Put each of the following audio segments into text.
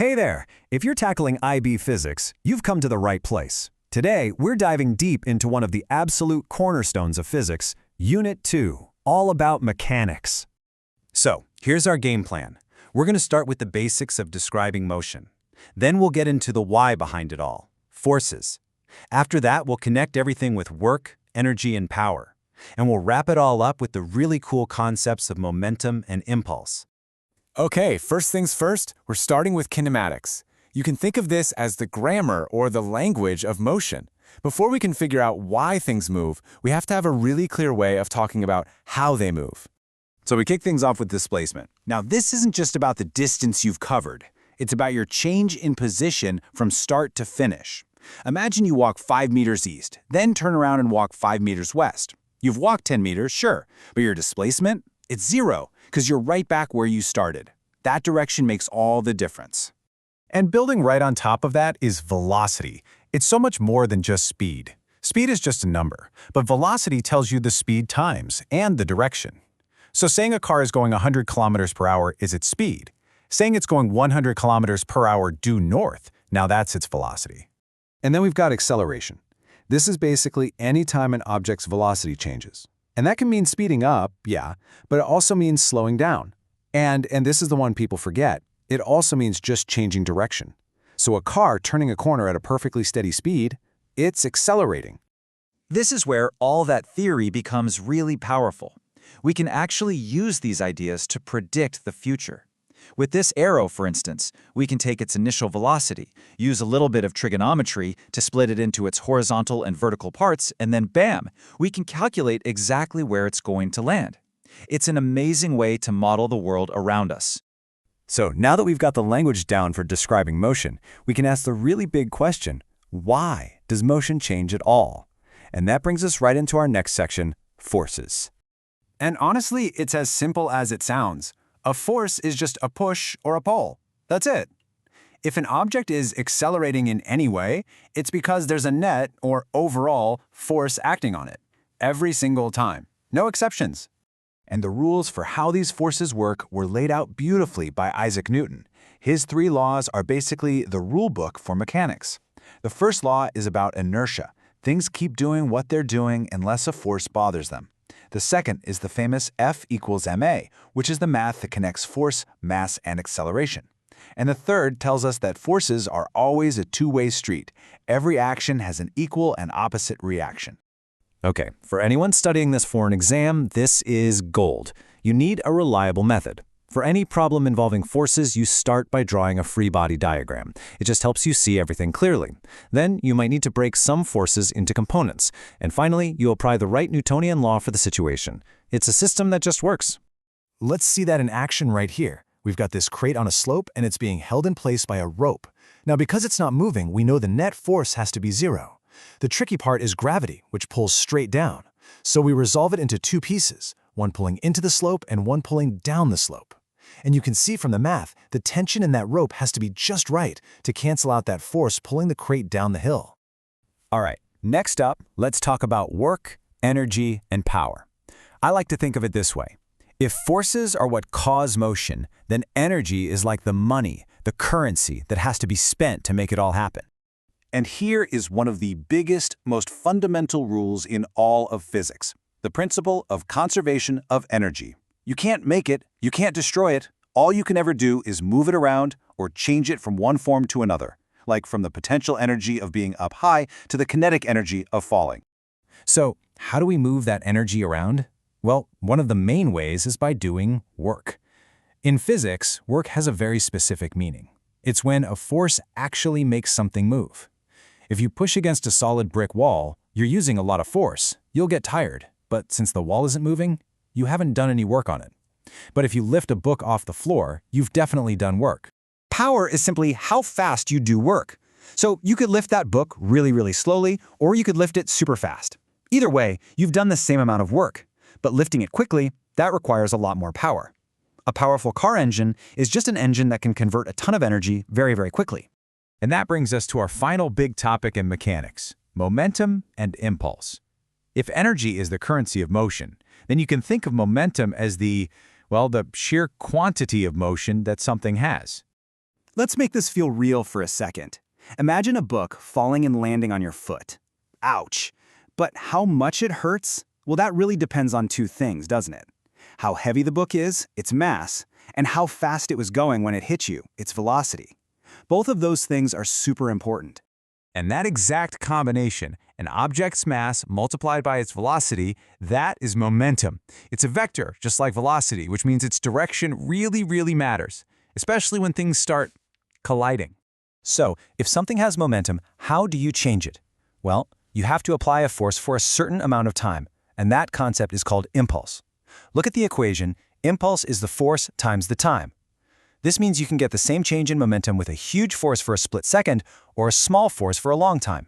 Hey there! If you're tackling IB physics, you've come to the right place. Today, we're diving deep into one of the absolute cornerstones of physics, Unit 2, all about mechanics. So, here's our game plan. We're going to start with the basics of describing motion. Then we'll get into the why behind it all, forces. After that, we'll connect everything with work, energy, and power. And we'll wrap it all up with the really cool concepts of momentum and impulse. Okay, first things first, we're starting with kinematics. You can think of this as the grammar or the language of motion. Before we can figure out why things move, we have to have a really clear way of talking about how they move. So we kick things off with displacement. Now, this isn't just about the distance you've covered. It's about your change in position from start to finish. Imagine you walk 5 meters east, then turn around and walk 5 meters west. You've walked 10 meters, sure, but your displacement? It's 0, because you're right back where you started. That direction makes all the difference. And building right on top of that is velocity. It's so much more than just speed. Speed is just a number, but velocity tells you the speed times and the direction. So saying a car is going 100 kilometers per hour is its speed. Saying it's going 100 kilometers per hour due north, now that's its velocity. And then we've got acceleration. This is basically any time an object's velocity changes. And that can mean speeding up, yeah, but it also means slowing down. And this is the one people forget, it also means just changing direction. So a car turning a corner at a perfectly steady speed, it's accelerating. This is where all that theory becomes really powerful. We can actually use these ideas to predict the future. With this arrow, for instance, we can take its initial velocity, use a little bit of trigonometry to split it into its horizontal and vertical parts, and then bam, we can calculate exactly where it's going to land. It's an amazing way to model the world around us. So now that we've got the language down for describing motion, we can ask the really big question, why does motion change at all? And that brings us right into our next section, forces. And honestly, it's as simple as it sounds. A force is just a push or a pull. That's it. If an object is accelerating in any way, it's because there's a net or overall force acting on it. Every single time. No exceptions. And the rules for how these forces work were laid out beautifully by Isaac Newton. His 3 laws are basically the rule book for mechanics. The first law is about inertia. Things keep doing what they're doing unless a force bothers them. The second is the famous F equals ma, which is the math that connects force, mass, and acceleration. And the third tells us that forces are always a two-way street. Every action has an equal and opposite reaction. Okay, for anyone studying this for an exam, this is gold. You need a reliable method. For any problem involving forces, you start by drawing a free body diagram. It just helps you see everything clearly. Then you might need to break some forces into components. And finally, you apply the right Newtonian law for the situation. It's a system that just works. Let's see that in action right here. We've got this crate on a slope and it's being held in place by a rope. Now because it's not moving, we know the net force has to be 0. The tricky part is gravity, which pulls straight down. So we resolve it into 2 pieces, one pulling into the slope and one pulling down the slope. And you can see from the math, the tension in that rope has to be just right to cancel out that force pulling the crate down the hill. All right, next up, let's talk about work, energy, and power. I like to think of it this way. If forces are what cause motion, then energy is like the money, the currency that has to be spent to make it all happen. And here is one of the biggest, most fundamental rules in all of physics, the principle of conservation of energy. You can't make it, you can't destroy it. All you can ever do is move it around or change it from one form to another, like from the potential energy of being up high to the kinetic energy of falling. So, how do we move that energy around? Well, one of the main ways is by doing work. In physics, work has a very specific meaning. It's when a force actually makes something move. If you push against a solid brick wall, you're using a lot of force. You'll get tired, but since the wall isn't moving, you haven't done any work on it. But if you lift a book off the floor, you've definitely done work. Power is simply how fast you do work. So you could lift that book really, really slowly, or you could lift it super fast. Either way, you've done the same amount of work. But lifting it quickly, that requires a lot more power. A powerful car engine is just an engine that can convert a ton of energy very, very quickly. And that brings us to our final big topic in mechanics, momentum and impulse. If energy is the currency of motion, then you can think of momentum as the sheer quantity of motion that something has. Let's make this feel real for a second. Imagine a book falling and landing on your foot. Ouch. But how much it hurts? Well, that really depends on two things, doesn't it? How heavy the book is, its mass, and how fast it was going when it hit you, its velocity. Both of those things are super important. And that exact combination, an object's mass multiplied by its velocity, that is momentum. It's a vector, just like velocity, which means its direction really matters, especially when things start colliding. So, if something has momentum, how do you change it? Well, you have to apply a force for a certain amount of time, and that concept is called impulse. Look at the equation. Impulse is the force times the time. This means you can get the same change in momentum with a huge force for a split second or a small force for a long time.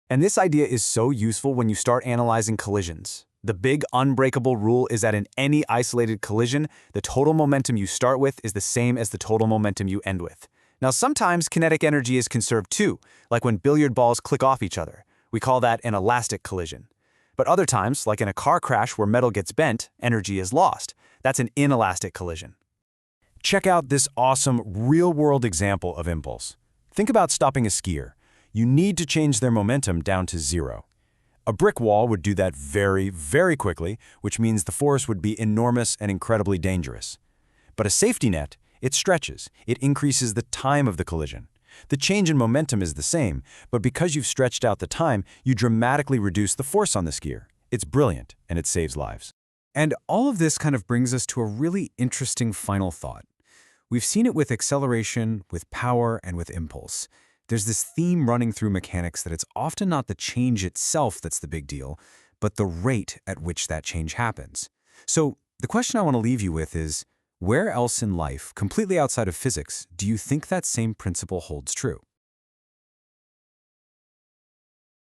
And this idea is so useful when you start analyzing collisions. The big unbreakable rule is that in any isolated collision, the total momentum you start with is the same as the total momentum you end with. Now, sometimes kinetic energy is conserved too, like when billiard balls click off each other. We call that an elastic collision. But other times, like in a car crash where metal gets bent, energy is lost. That's an inelastic collision. Check out this awesome real-world example of impulse. Think about stopping a skier. You need to change their momentum down to 0. A brick wall would do that very quickly, which means the force would be enormous and incredibly dangerous. But a safety net, it stretches. It increases the time of the collision. The change in momentum is the same, but because you've stretched out the time, you dramatically reduce the force on the skier. It's brilliant, and it saves lives. And all of this kind of brings us to a really interesting final thought. We've seen it with acceleration, with power, and with impulse. There's this theme running through mechanics that it's often not the change itself that's the big deal, but the rate at which that change happens. So the question I want to leave you with is, where else in life, completely outside of physics, do you think that same principle holds true?